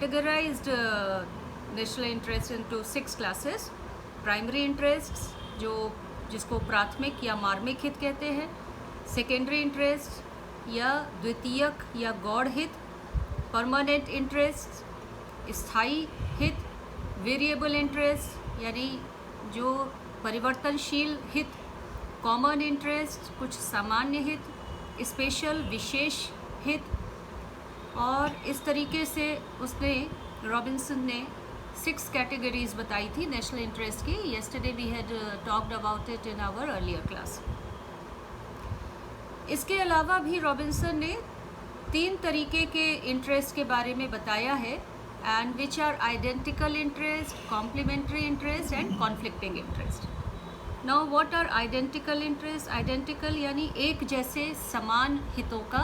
categorized national interest into 6 classes. Primary interests जो जिसको प्राथमिक या मार्मिक हित कहते हैं, सेकेंडरी इंटरेस्ट या द्वितीयक या गौड़ हित, परमानेंट इंटरेस्ट स्थायी हित, वेरिएबल इंटरेस्ट यानी जो परिवर्तनशील हित, कॉमन इंटरेस्ट कुछ सामान्य हित, स्पेशल विशेष हित। और इस तरीके से उसने रॉबिन्सन ने 6 कैटेगरीज बताई थी नेशनल इंटरेस्ट की। Yesterday we had talked about it in our earlier class. इसके अलावा भी रॉबिन्सन ने 3 तरीके के इंटरेस्ट के बारे में बताया है, and which are identical interest, complementary interest and conflicting interest. Now what are identical interest? Identical यानी एक जैसे समान हितों का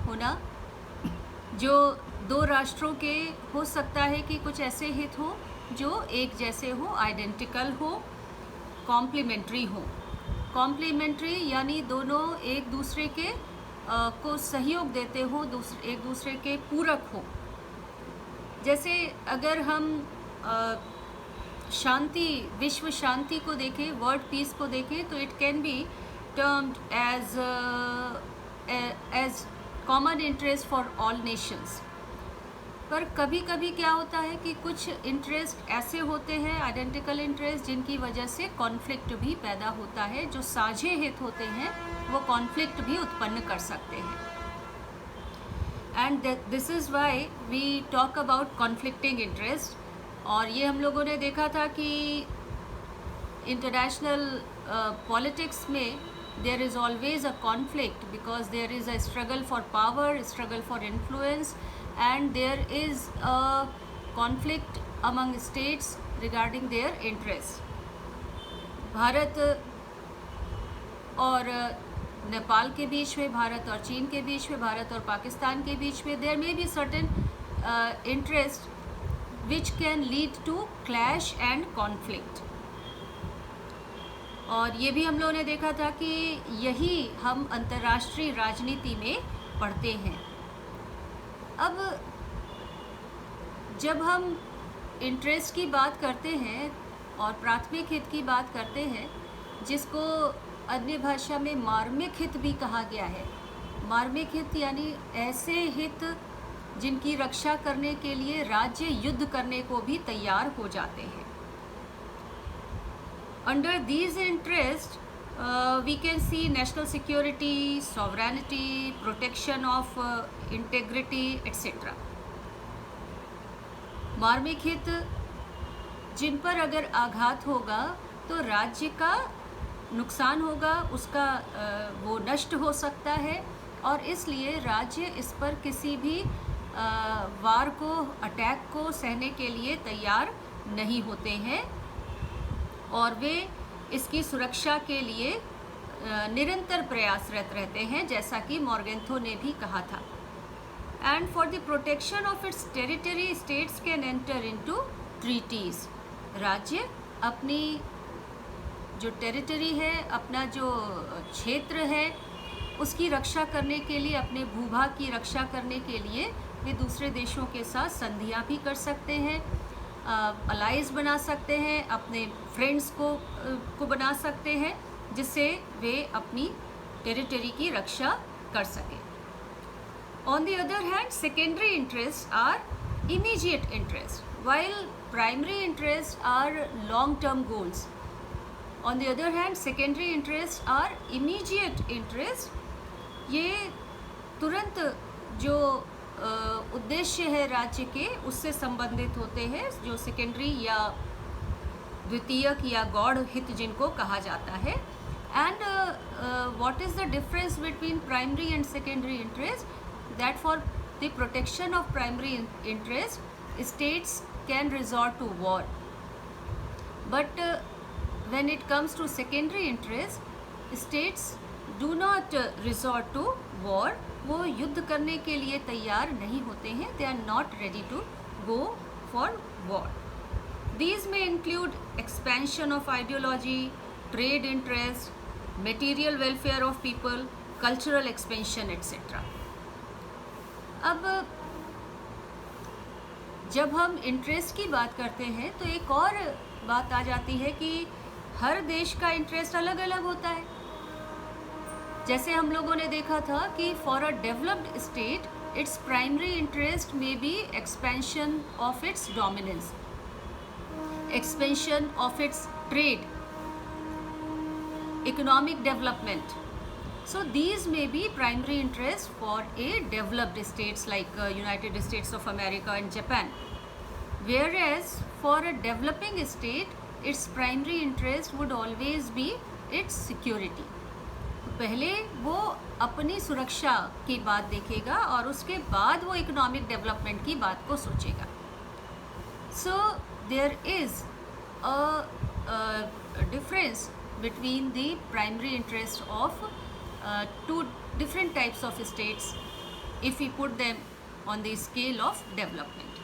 होना, जो 2 राष्ट्रों के हो सकता है कि कुछ ऐसे हित हो जो एक जैसे हो, आइडेंटिकल हो, कॉम्प्लीमेंट्री हो। कॉम्प्लीमेंट्री यानी दोनों एक दूसरे के को सहयोग देते हो, एक दूसरे के पूरक हो। जैसे अगर हम शांति, विश्व शांति को देखें, वर्ल्ड पीस को देखें, तो it can be termed as common interest for all nations. पर कभी कभी क्या होता है कि कुछ इंटरेस्ट ऐसे होते हैं, आइडेंटिकल इंटरेस्ट, जिनकी वजह से कॉन्फ्लिक्ट भी पैदा होता है। जो साझे हित होते हैं वो कॉन्फ्लिक्ट भी उत्पन्न कर सकते हैं, and this is why we talk about conflicting interest. और ये हम लोगों ने देखा था कि इंटरनेशनल पॉलिटिक्स में there is always a conflict because there is a struggle for power, struggle for influence, and there is a conflict among states regarding their interests. Bharat और नेपाल के बीच में, भारत और चीन के बीच में, भारत और पाकिस्तान के बीच में there may be certain interest which can lead to clash and conflict. और ये भी हम लोगों ने देखा था कि यही हम अंतर्राष्ट्रीय राजनीति में पढ़ते हैं। अब जब हम इंटरेस्ट की बात करते हैं और प्राथमिक हित की बात करते हैं, जिसको अन्य भाषा में मार्मिक हित भी कहा गया है। मार्मिक हित यानी ऐसे हित जिनकी रक्षा करने के लिए राज्य युद्ध करने को भी तैयार हो जाते हैं। Under these interests, we can see national security, sovereignty, protection of integrity, etc. मार्मिक हित जिन पर अगर आघात होगा तो राज्य का नुकसान होगा, उसका वो नष्ट हो सकता है, और इसलिए राज्य इस पर किसी भी वार को, अटैक को सहने के लिए तैयार नहीं होते हैं, और वे इसकी सुरक्षा के लिए निरंतर प्रयासरत रहते हैं, जैसा कि मॉर्गेंथो ने भी कहा था। And for the protection of its territory, states can enter into treaties. राज्य अपनी जो टेरिटरी है, अपना जो क्षेत्र है, उसकी रक्षा करने के लिए, अपने भूभाग की रक्षा करने के लिए वे दूसरे देशों के साथ संधियां भी कर सकते हैं, अलाइज बना सकते हैं, अपने फ्रेंड्स को बना सकते हैं, जिससे वे अपनी टेरिटरी की रक्षा कर सकें। On the other hand, secondary interest are immediate interest, while primary interests are long-term goals. On the other hand, secondary interests are immediate interest. ये तुरंत जो उद्देश्य है राज्य के उससे संबंधित होते हैं, जो सेकेंडरी या द्वितीयक या गौड़ हित जिनको कहा जाता है. And what is the difference between primary and secondary interest? That for the protection of primary interest, states can resort to war. But when it comes to secondary interest, states do not resort to war. वो युद्ध करने के लिए तैयार नहीं होते हैं. They are not ready to go for war. These may include expansion of ideology, trade interest, material welfare of people, cultural expansion, etc. अब जब हम इंटरेस्ट की बात करते हैं तो एक और बात आ जाती है कि हर देश का इंटरेस्ट अलग अलग होता है। जैसे हम लोगों ने देखा था कि for a developed state its primary interest may be expansion of its dominance, expansion of its trade, economic development. So these may be primary interests for a developed states like United States of America and Japan. Whereas for a developing state, its primary interest would always be its security. पहले वो अपनी सुरक्षा की बात देखेगा और उसके बाद वो इकोनॉमिक डेवलपमेंट की बात को सोचेगा। So there is a difference between the primary interest of two different types of states if we put them on the scale of development.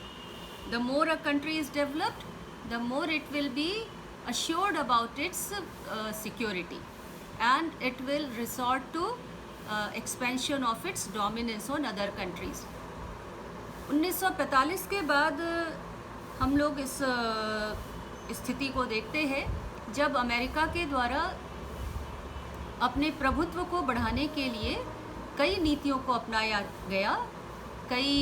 The more a country is developed, the more it will be assured about its security, and it will resort to expansion of its dominance on other countries. 1945 के बाद हम लोग इस स्थिति को देखते हैं जब अमेरिका के द्वारा अपने प्रभुत्व को बढ़ाने के लिए कई नीतियों को अपनाया गया। कई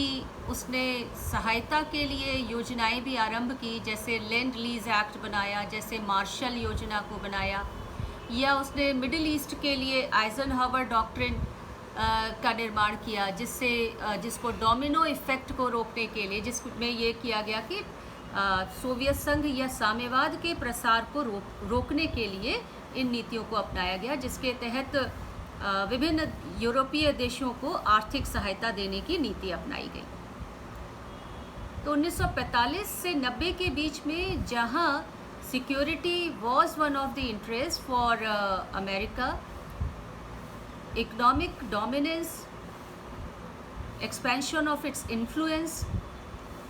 उसने सहायता के लिए योजनाएं भी आरंभ की, जैसे लैंड लीज एक्ट बनाया, जैसे मार्शल योजना को बनाया, या उसने मिडिल ईस्ट के लिए आइजनहावर डॉक्ट्रिन का निर्माण किया, जिसको डोमिनो इफेक्ट को रोकने के लिए, जिसमें ये किया गया कि सोवियत संघ या साम्यवाद के प्रसार को रोकने के लिए इन नीतियों को अपनाया गया, जिसके तहत विभिन्न यूरोपीय देशों को आर्थिक सहायता देने की नीति अपनाई गई। तो 1945 से 90 के बीच में जहां security was one of the interest for America, economic dominance, expansion of its influence,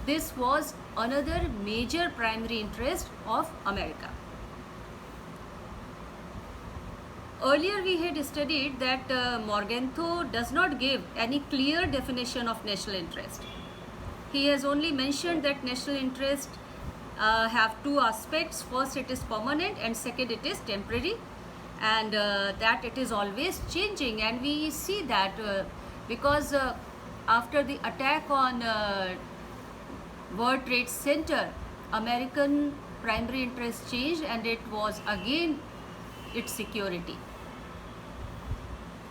this was another major primary interest of America. Earlier we had studied that Morgenthau does not give any clear definition of national interest. He has only mentioned that national interest have two aspects. First, it is permanent, and second, it is temporary, and that it is always changing. And we see that because after the attack on World Trade Center, American primary interest changed, and it was again its security.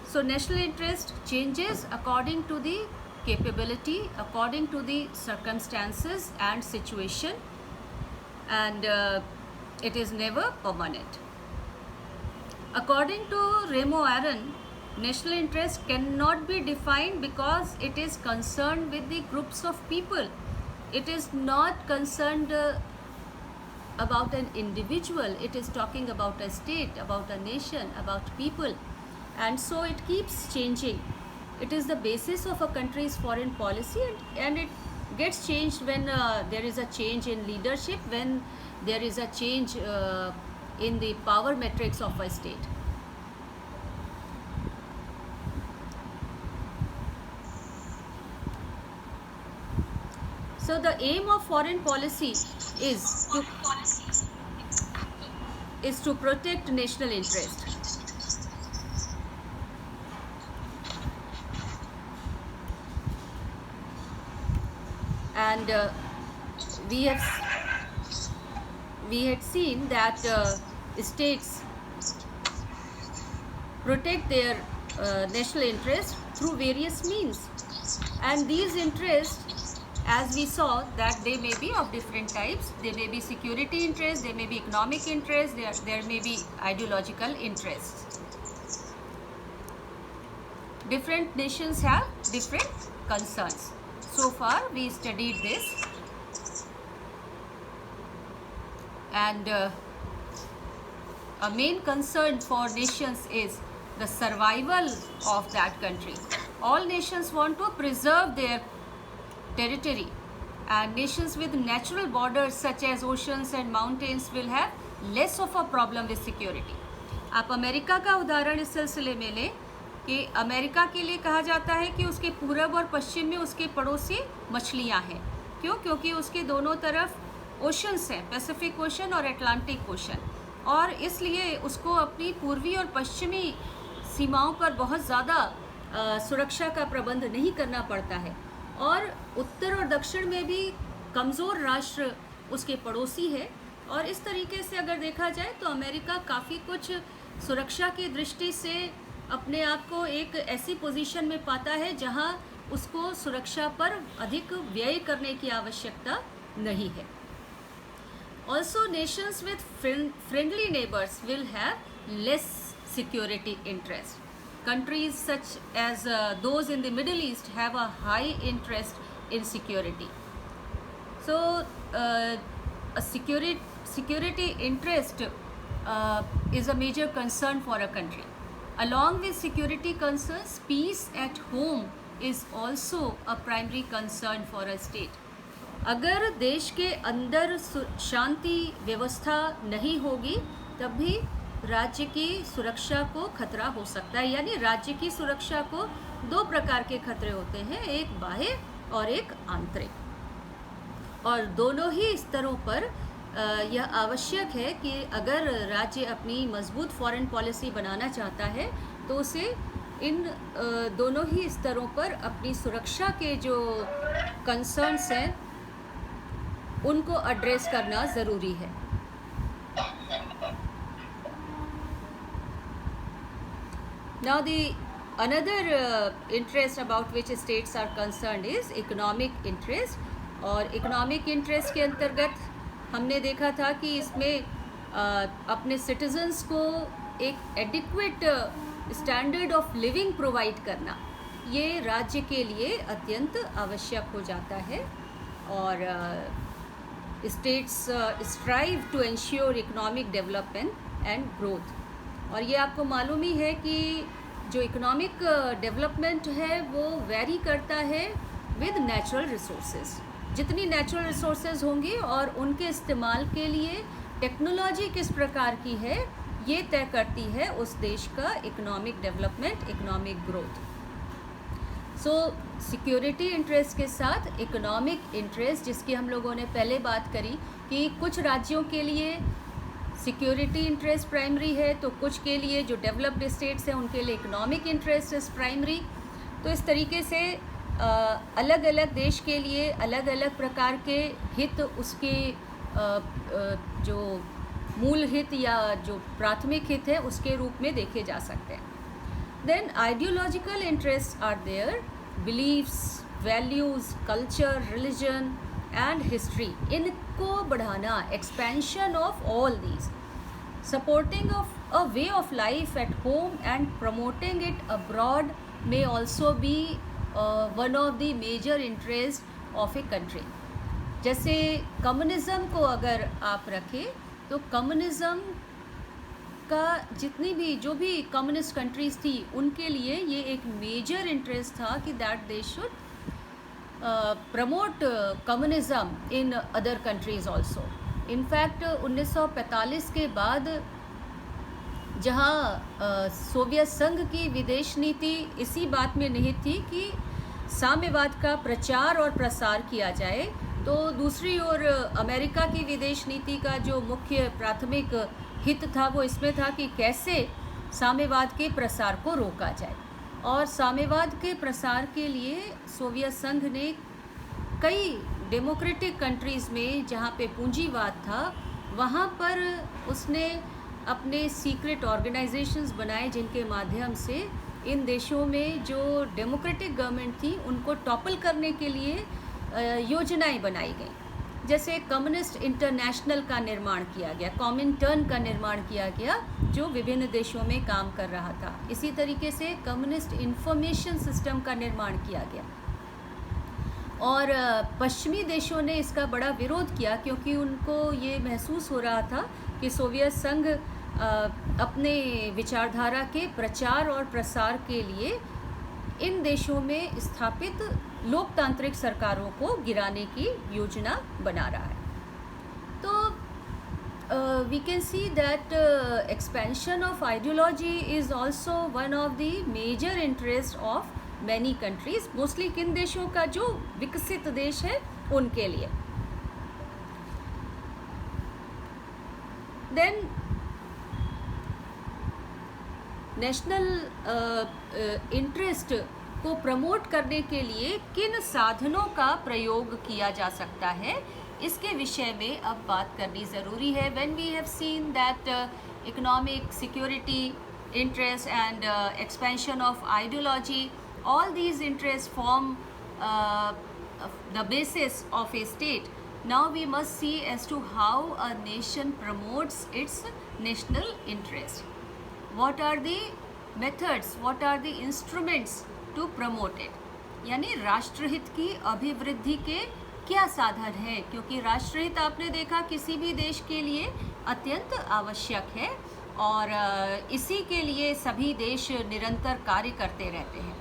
So national interest changes according to the capability, according to the circumstances and situation, and it is never permanent. According to Remo Aaron, national interest cannot be defined because it is concerned with the groups of people. It is not concerned about an individual. It is talking about a state, about a nation, about people, and so it keeps changing. It is the basis of a country's foreign policy, and it gets changed when there is a change in leadership, when there is a change in the power metrics of a state. So the aim of foreign policy is to protect national interest. And we had seen that states protect their national interest through various means, and these interests, as we saw, that they may be of different types. They may be security interests, they may be economic interests, there may be ideological interests. Different nations have different concerns. So far we studied this, and a main concern for nations is the survival of that country. All nations want to preserve their territory, and nations with natural borders such as oceans and mountains will have less of a problem with security. आप America का उदाहरण इस सिलसिले में लें कि America के लिए कहा जाता है कि उसके पूरब और पश्चिम में उसके पड़ोसी मछलियां हैं, क्योंकि उसके दोनों तरफ ओशंस हैं, पैसिफिक ओशन और अटलांटिक ओशन, और इसलिए उसको अपनी पूर्वी और पश्चिमी सीमाओं पर बहुत ज़्यादा सुरक्षा का प्रबंध नहीं करना पड़ता है। और उत्तर और दक्षिण में भी कमज़ोर राष्ट्र उसके पड़ोसी है, और इस तरीके से अगर देखा जाए तो अमेरिका काफ़ी कुछ सुरक्षा की दृष्टि से अपने आप को एक ऐसी पोजीशन में पाता है जहां उसको सुरक्षा पर अधिक व्यय करने की आवश्यकता नहीं है। Also, nations with friendly neighbors will have less security interest. Countries such as those in the Middle East have a high interest in security. So, a security interest is a major concern for a country. Along with security concerns, peace at home is also a primary concern for a state. अगर देश के अंदर शांति व्यवस्था नहीं होगी तब भी राज्य की सुरक्षा को खतरा हो सकता है। यानी राज्य की सुरक्षा को दो प्रकार के खतरे होते हैं, एक बाह्य और एक आंतरिक, और दोनों ही स्तरों पर यह आवश्यक है कि अगर राज्य अपनी मजबूत फॉरेन पॉलिसी बनाना चाहता है तो उसे इन दोनों ही स्तरों पर अपनी सुरक्षा के जो कंसर्न्स हैं उनको एड्रेस करना ज़रूरी है। Now the another interest about which states are concerned is economic interest, और economic interest के अंतर्गत हमने देखा था कि इसमें अपने सिटीजन्स को एक adequate standard of living provide करना ये राज्य के लिए अत्यंत आवश्यक हो जाता है, और states strive to ensure economic development and growth. और ये आपको मालूम ही है कि जो इकोनॉमिक डेवलपमेंट है वो वेरी करता है विद नेचुरल रिसोर्सेज। जितनी नेचुरल रिसोर्सेज होंगी और उनके इस्तेमाल के लिए टेक्नोलॉजी किस प्रकार की है ये तय करती है उस देश का इकोनॉमिक डेवलपमेंट, इकोनॉमिक ग्रोथ। सो सिक्योरिटी इंटरेस्ट के साथ इकोनॉमिक इंटरेस्ट, जिसकी हम लोगों ने पहले बात करी कि कुछ राज्यों के लिए सिक्योरिटी इंटरेस्ट प्राइमरी है तो कुछ के लिए जो डेवलप्ड स्टेट्स हैं उनके लिए इकोनॉमिक इंटरेस्ट इज प्राइमरी। तो इस तरीके से अलग अलग देश के लिए अलग अलग प्रकार के हित उसके जो मूल हित या जो प्राथमिक हित है उसके रूप में देखे जा सकते हैं। Then ideological interest are their, beliefs, values, culture, religion and history, इनको बढ़ाना, expansion of all these, supporting of a way of life at home and promoting it abroad may also be one of the major interest of a country। जैसे communism को अगर आप रखें तो communism का जितनी भी जो भी कम्युनिस्ट कंट्रीज़ थी उनके लिए ये एक मेजर इंटरेस्ट था कि that they should promote communism in other countries also. In fact 1945 के बाद जहाँ सोवियत संघ की विदेश नीति इसी बात में निहित थी कि साम्यवाद का प्रचार और प्रसार किया जाए, तो दूसरी ओर अमेरिका की विदेश नीति का जो मुख्य प्राथमिक हित था वो इसमें था कि कैसे साम्यवाद के प्रसार को रोका जाए। और साम्यवाद के प्रसार के लिए सोवियत संघ ने कई डेमोक्रेटिक कंट्रीज़ में जहाँ पे पूंजीवाद था वहाँ पर उसने अपने सीक्रेट ऑर्गेनाइजेशंस बनाए जिनके माध्यम से इन देशों में जो डेमोक्रेटिक गवर्नमेंट थी उनको टॉपल करने के लिए योजनाएं बनाई गई। जैसे कम्युनिस्ट इंटरनेशनल का निर्माण किया गया, कॉमिनटर्न का निर्माण किया गया जो विभिन्न देशों में काम कर रहा था। इसी तरीके से कम्युनिस्ट इंफॉर्मेशन सिस्टम का निर्माण किया गया, और पश्चिमी देशों ने इसका बड़ा विरोध किया क्योंकि उनको ये महसूस हो रहा था कि सोवियत संघ अपने विचारधारा के प्रचार और प्रसार के लिए इन देशों में स्थापित लोकतांत्रिक सरकारों को गिराने की योजना बना रहा है। तो we can see that expansion of ideology is also one of the major interest of many countries, mostly किन देशों का, जो विकसित देश है उनके लिए। देन नेशनल इंटरेस्ट को प्रमोट करने के लिए किन साधनों का प्रयोग किया जा सकता है, इसके विषय में अब बात करनी ज़रूरी है। When we have seen that economic security interest and expansion of ideology, all these interests form the basis of a state. Now we must see as to how a nation promotes its national interest. What are the methods, what are the instruments to promote it? यानी राष्ट्रहित की अभिवृद्धि के क्या साधन है, क्योंकि राष्ट्रहित आपने देखा किसी भी देश के लिए अत्यंत आवश्यक है और इसी के लिए सभी देश निरंतर कार्य करते रहते हैं।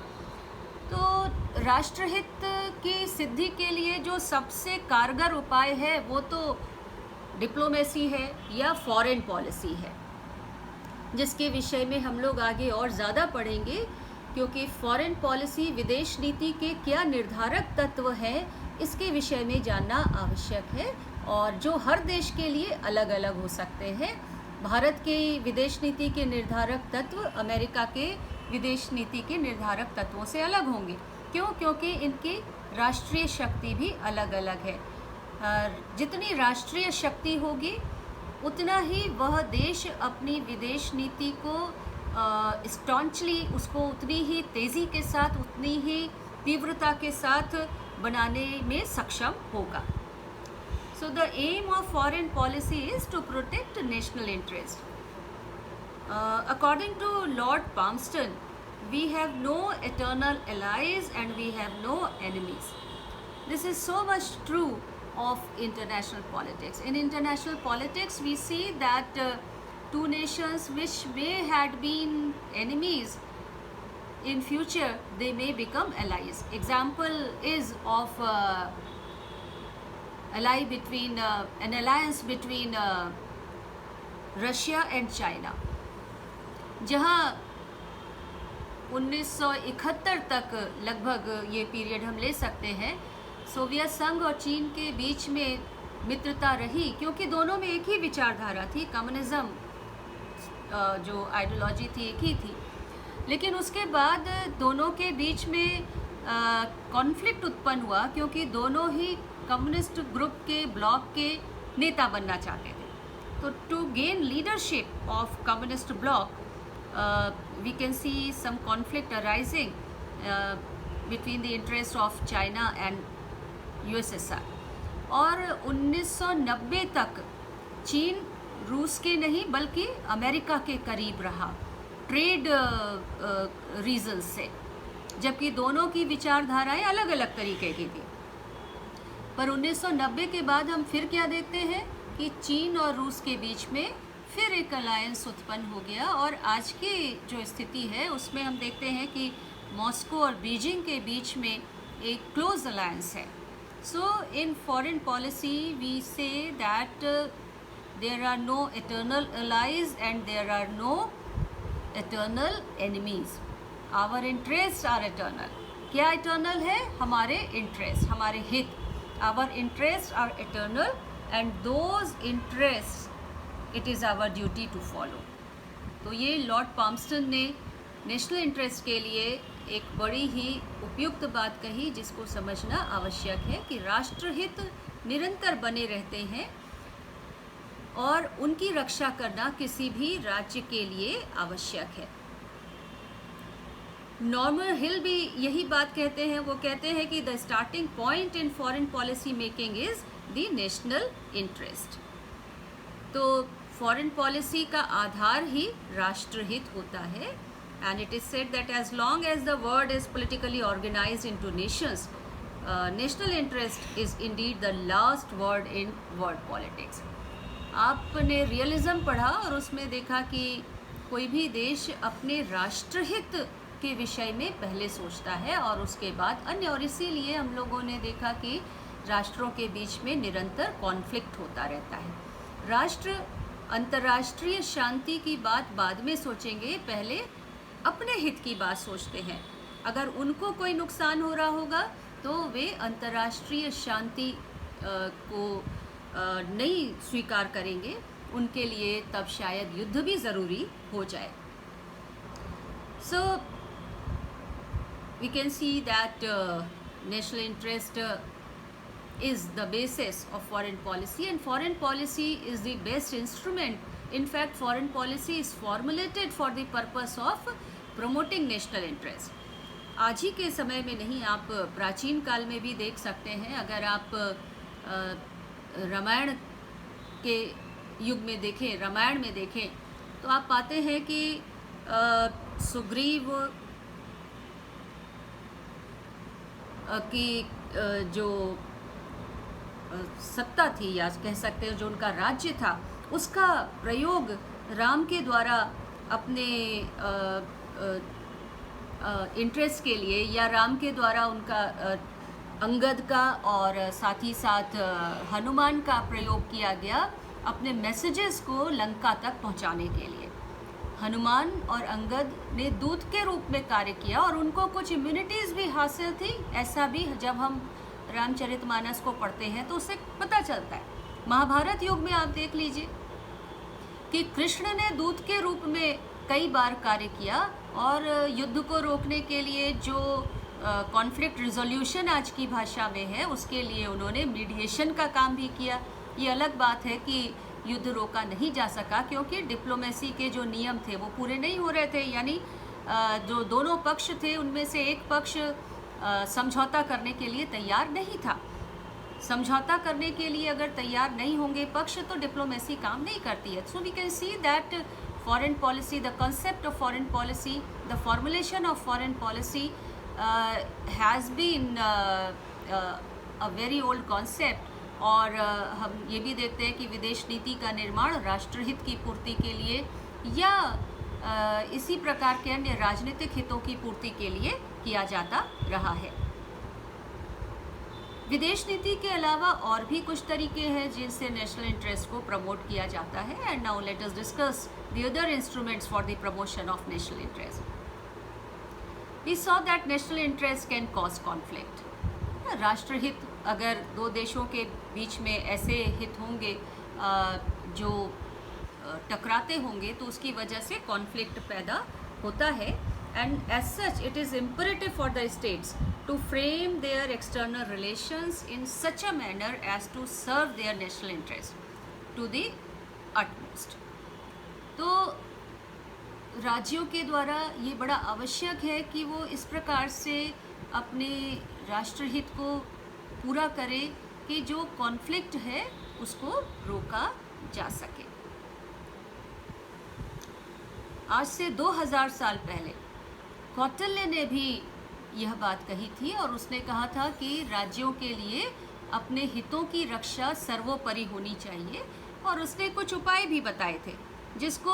तो राष्ट्रहित की सिद्धि के लिए जो सबसे कारगर उपाय है वो तो डिप्लोमेसी है या फॉरेन पॉलिसी है, जिसके विषय में हम लोग आगे और ज़्यादा पढ़ेंगे, क्योंकि फॉरेन पॉलिसी, विदेश नीति के क्या निर्धारक तत्व हैं, इसके विषय में जानना आवश्यक है और जो हर देश के लिए अलग अलग हो सकते हैं। भारत के विदेश नीति के निर्धारक तत्व अमेरिका के विदेश नीति के निर्धारक तत्वों से अलग होंगे। क्यों? क्योंकि इनकी राष्ट्रीय शक्ति भी अलग अलग है। जितनी राष्ट्रीय शक्ति होगी उतना ही वह देश अपनी विदेश नीति को स्टॉन्चली, उसको उतनी ही तेज़ी के साथ, उतनी ही तीव्रता के साथ बनाने में सक्षम होगा। So the aim of foreign policy is to protect national interest. According to Lord Palmerston, we have no eternal allies and we have no enemies. This is so much true of international politics. In international politics, we see that two nations which may had been enemies, in future they may become allies. Example is of an alliance between Russia and China, जहाँ 1971 तक लगभग ये period हम ले सकते हैं, Soviet संघ और चीन के बीच में मित्रता रही, क्योंकि दोनों में एक ही विचारधारा थी, कम्युनिज्म जो आइडियोलॉजी थी एक ही थी। लेकिन उसके बाद दोनों के बीच में कॉन्फ्लिक्ट उत्पन्न हुआ, क्योंकि दोनों ही कम्युनिस्ट ग्रुप के ब्लॉक के नेता बनना चाहते थे। तो to gain leadership of communist bloc, we can see some conflict arising between the interest of China and USSR. और 1990 तक चीन रूस के नहीं बल्कि अमेरिका के करीब रहा, ट्रेड रीजन से, जबकि दोनों की विचारधाराएं अलग अलग तरीके की थी। पर 1990 के बाद हम फिर क्या देखते हैं कि चीन और रूस के बीच में फिर एक अलायंस उत्पन्न हो गया और आज की जो स्थिति है उसमें हम देखते हैं कि मॉस्को और बीजिंग के बीच में एक क्लोज अलायंस है। So in foreign policy we say that there are no eternal allies and there are no eternal enemies. Our interests are eternal. क्या eternal है? हमारे interest, हमारे हित. Our interests are eternal and those interests it is our duty to follow. तो ये Lord पाल्मस्टन ने national interest के लिए एक बड़ी ही उपयुक्त बात कही, जिसको समझना आवश्यक है कि राष्ट्रहित निरंतर बने रहते हैं और उनकी रक्षा करना किसी भी राज्य के लिए आवश्यक है। नॉर्मन हिल भी यही बात कहते हैं। वो कहते हैं कि the starting point in foreign policy making is the national interest. तो फॉरेन पॉलिसी का आधार ही राष्ट्रहित होता है। And it is said that as long as the world is politically organised into nations, national interest is indeed the last word in world politics. आपने realism पढ़ा और उसमें देखा कि कोई भी देश अपने राष्ट्रहित के विषय में पहले सोचता है और उसके बाद अन्य, और इसीलिए हम लोगों ने देखा कि राष्ट्रों के बीच में निरंतर कॉन्फ्लिक्ट होता रहता है। राष्ट्र अंतर्राष्ट्रीय शांति की बात बाद में सोचेंगे, पहले अपने हित की बात सोचते हैं। अगर उनको कोई नुकसान हो रहा होगा तो वे अंतर्राष्ट्रीय शांति को नहीं स्वीकार करेंगे, उनके लिए तब शायद युद्ध भी ज़रूरी हो जाए। So we can see that national interest is the basis of foreign policy, and foreign policy is the best instrument. In fact, foreign policy is formulated for the purpose of promoting national interest. आज ही के समय में नहीं, आप प्राचीन काल में भी देख सकते हैं। अगर आप रामायण के युग में देखें, रामायण में देखें, तो आप पाते हैं कि सुग्रीव की जो सत्ता थी, या कह सकते हैं जो उनका राज्य था, उसका प्रयोग राम के द्वारा अपने इंटरेस्ट के लिए, या राम के द्वारा उनका अंगद का और साथ ही साथ हनुमान का प्रयोग किया गया अपने मैसेजेस को लंका तक पहुंचाने के लिए। हनुमान और अंगद ने दूत के रूप में कार्य किया और उनको कुछ इम्यूनिटीज़ भी हासिल थी। ऐसा भी जब हम रामचरितमानस को पढ़ते हैं तो उससे पता चलता है। महाभारत युग में आप देख लीजिए कि कृष्ण ने दूत के रूप में कई बार कार्य किया और युद्ध को रोकने के लिए जो कॉन्फ्लिक्ट रिजोल्यूशन आज की भाषा में है, उसके लिए उन्होंने मीडिएशन का काम भी किया। ये अलग बात है कि युद्ध रोका नहीं जा सका क्योंकि डिप्लोमेसी के जो नियम थे वो पूरे नहीं हो रहे थे, यानी जो दोनों पक्ष थे उनमें से एक पक्ष समझौता करने के लिए तैयार नहीं था। समझौता करने के लिए अगर तैयार नहीं होंगे पक्ष तो डिप्लोमेसी काम नहीं करती है। So we can see that foreign policy, the concept of foreign policy, the formulation of foreign policy has been a very old concept. और हम ये भी देखते हैं कि विदेश नीति का निर्माण राष्ट्रहित की पूर्ति के लिए या इसी प्रकार के अन्य राजनीतिक हितों की पूर्ति के लिए किया जाता रहा है। विदेश नीति के अलावा और भी कुछ तरीके हैं जिनसे नेशनल इंटरेस्ट को प्रमोट किया जाता है। And now let us discuss the other instruments for the promotion of national interest. We saw that national interest can cause conflict. राष्ट्रहित, अगर दो देशों के बीच में ऐसे हित होंगे जो टकराते होंगे तो उसकी वजह से कॉन्फ्लिक्ट पैदा होता है। And as such it is imperative for the states to frame their external relations in such a manner as to serve their national interest to the utmost. तो राज्यों के द्वारा ये बड़ा आवश्यक है कि वो इस प्रकार से अपने राष्ट्रहित को पूरा करे कि जो कॉन्फ्लिक्ट है उसको रोका जा सके। आज से 2000 साल पहले कौटिल्य ने भी यह बात कही थी और उसने कहा था कि राज्यों के लिए अपने हितों की रक्षा सर्वोपरि होनी चाहिए, और उसने कुछ उपाय भी बताए थे जिसको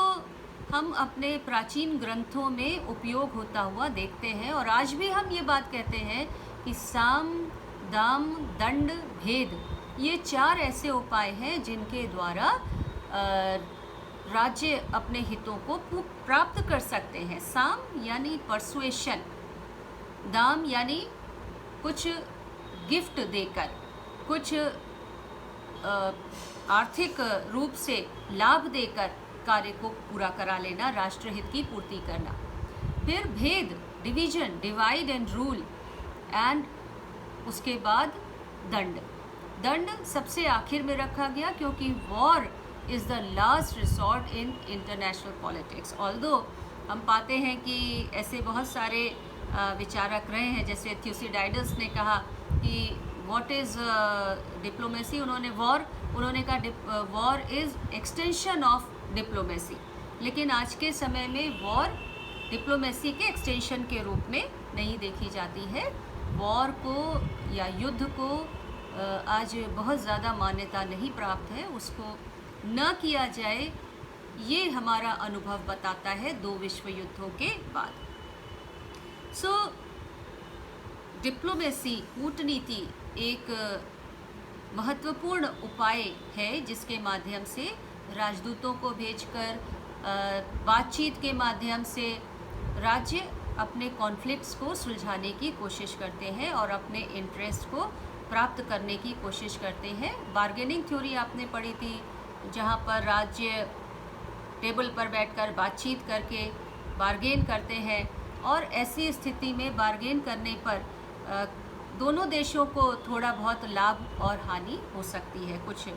हम अपने प्राचीन ग्रंथों में उपयोग होता हुआ देखते हैं। और आज भी हम ये बात कहते हैं कि साम, दाम, दंड, भेद, ये 4 ऐसे उपाय हैं जिनके द्वारा राज्य अपने हितों को प्राप्त कर सकते हैं। साम यानी परसुएशन, दाम यानी कुछ गिफ्ट देकर, कुछ आर्थिक रूप से लाभ देकर कार्य को पूरा करा लेना, राष्ट्रहित की पूर्ति करना। फिर भेद, division, divide and rule, and उसके बाद दंड। दंड सबसे आखिर में रखा गया क्योंकि war is the last resort in international politics. Although हम पाते हैं कि ऐसे बहुत सारे विचारक रहे हैं, जैसे थ्यूसिडाइडस ने कहा कि व्हाट इज़ डिप्लोमेसी, उन्होंने कहा war is extension of diplomacy. लेकिन आज के समय में वॉर डिप्लोमेसी के एक्सटेंशन के रूप में नहीं देखी जाती है। वॉर को या युद्ध को आज बहुत ज़्यादा मान्यता नहीं प्राप्त है, उसको न किया जाए, ये हमारा अनुभव बताता है 2 विश्व युद्धों के बाद। सो डिप्लोमेसी, कूटनीति एक महत्वपूर्ण उपाय है जिसके माध्यम से राजदूतों को भेजकर बातचीत के माध्यम से राज्य अपने कॉन्फ्लिक्ट्स को सुलझाने की कोशिश करते हैं और अपने इंटरेस्ट को प्राप्त करने की कोशिश करते हैं। बार्गेनिंग थ्योरी आपने पढ़ी थी, जहाँ पर राज्य टेबल पर बैठकर बातचीत करके बार्गेन करते हैं, और ऐसी स्थिति में बार्गेन करने पर दोनों देशों को थोड़ा बहुत लाभ और हानि हो सकती है। कुछ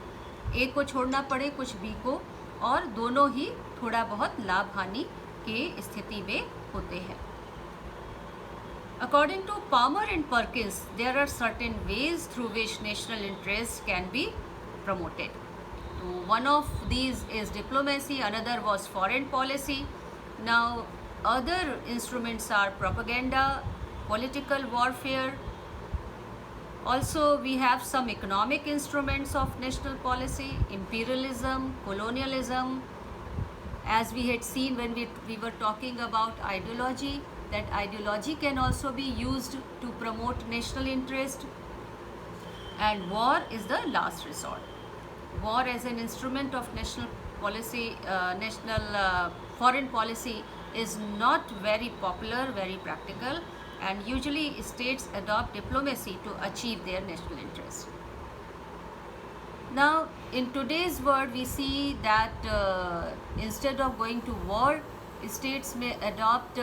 ए को छोड़ना पड़े, कुछ बी को, और दोनों ही थोड़ा बहुत लाभ हानि के स्थिति में होते हैं। According to Palmer and Perkins, there are certain ways through which national interests can be promoted. So one of these is diplomacy, another was foreign policy. Now other instruments are propaganda, political warfare. Also we have some economic instruments of national policy, imperialism, colonialism. As we had seen when we were talking about ideology, that ideology can also be used to promote national interest. And war is the last resort. War as an instrument of national policy, foreign policy is not very popular, very practical, and usually states adopt diplomacy to achieve their national interest. Now in today's world we see that instead of going to war, states may adopt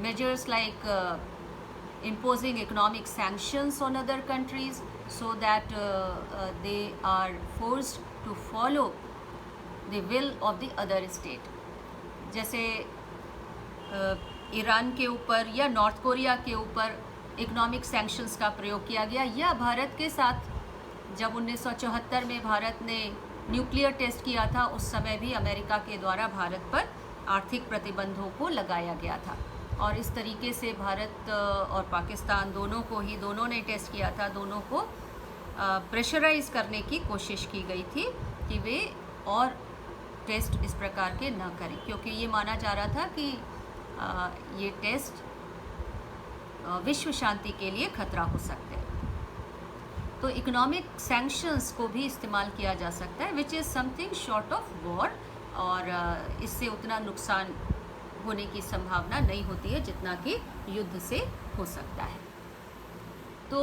measures like imposing economic sanctions on other countries, so that they are forced to follow the will of the other state. जैसे Iran के ऊपर या north Korea के ऊपर economic sanctions का प्रयोग किया गया, या भारत के साथ जब 1974 में भारत ने न्यूक्लियर टेस्ट किया था, उस समय भी अमेरिका के द्वारा भारत पर आर्थिक प्रतिबंधों को लगाया गया था। और इस तरीके से भारत और पाकिस्तान दोनों ने टेस्ट किया था, दोनों को प्रेशराइज करने की कोशिश की गई थी कि वे और टेस्ट इस प्रकार के न करें, क्योंकि ये माना जा रहा था कि ये टेस्ट विश्व शांति के लिए खतरा हो सकते हैं। तो इकोनॉमिक सैंक्शंस को भी इस्तेमाल किया जा सकता है, which is something short of war, और इससे उतना नुकसान होने की संभावना नहीं होती है जितना कि युद्ध से हो सकता है। तो